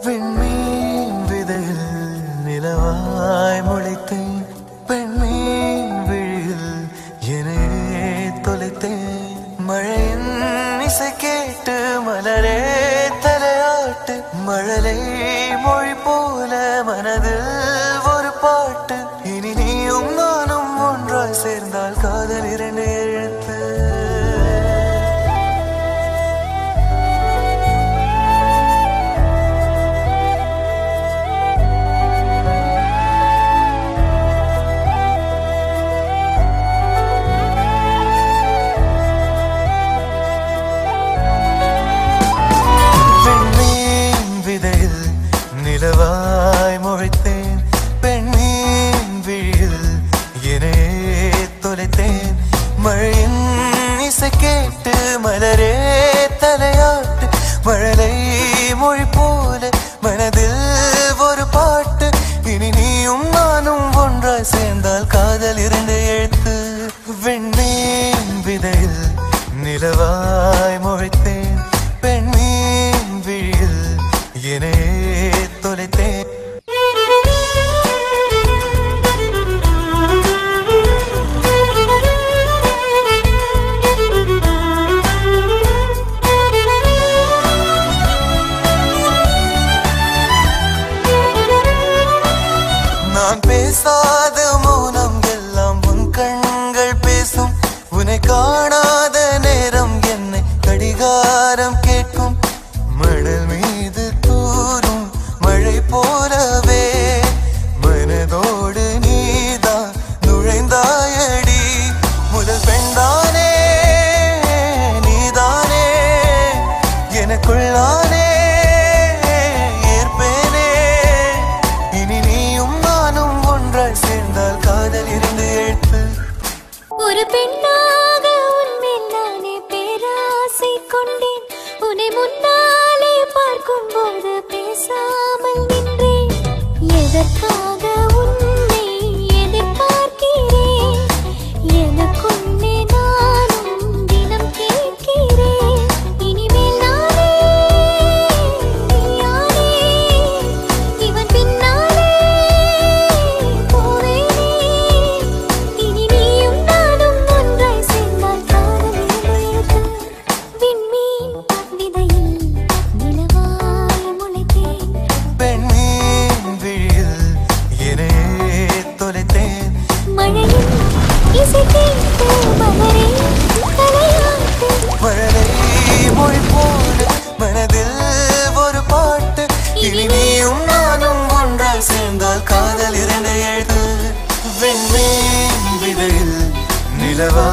விண்மீன் விதையில் நிலவாய் முளைத்தேன் பெண்மீன் விழியில் என்னையே தொலைத்தேன் மழையின் இசை கேட்டு மலரே தலையாட்டு மழலை மொழி போல மனதில் ஒரு பாட்டு இனி நீயும் நானும் ஒன்றாய் சேர்ந்தால் காதல் இரண்டு எழுத்து நிலவாய் முளைத்தேன் பெண்மீன் விழியில் என்னையே தொலைத்தேன் மழையின் இசை கேட்டு மலரே தலையாட்டு மழலை மொழி போல மனதில் ஒரு பாட்டு இனி நீயும் நானும் ஒன்றாய் சேர்ந்தால் காதல் இரண்டு எழுத்து விண்மீன் விதையில் நிலவாய் முளைத்தேன் பெண்மீன் விழியில் என்னையே தொலைத்தேன் நான் பேசாத மௌனம் எல்லாம் உன் கண்கள் பேசும் உன்னை காணாத நேரம் என்னை கடிகாரம் கேட்கும் மணல் மீது தூரும் மழை போலவே மனதோடு நீதான் நுழைந்தாயடி முதல் பெண்தானே நீதானே எனக்குள்ளானே ஏற்பேனே இனி நீயும் நானும் ஒன்றாய் சேர்ந்தால் காதல் இரண்டு எழுத்து ஒரு பெண்ணாக உன்மேல் நானே பேராசை கொண்டேன் உன்னை முன்னாலே பார்க்கும் போது பேசாமல் நின்றேன் எதற்காக உன்னை எதிர்பார்க்கிறேன் எனக்குள்ளே நானும் தினம் கேட்கிறேன் இனிமேல் நானே நீயானே இவன் பின்னாலே போவேனே இனி நீயும் நானும் ஒன்றாய் சேர்ந்தால் காதல் எழுத்து விண்மீன் விதையில் நிலவாய் முளைத்தேன் பெண்மீன் விழியில் என்னையே தொலைத்தேன் மழையின் இசை கேட்டு மலரே தலையாட்டு மழலை மொழி போல மனதில் ஒரு பாட்டு இனி நீயும் நானும் ஒன்றாய் சேர்ந்தால் காதல் இரண்டு எழுத்து விண்மீன் விதையில் நிலவா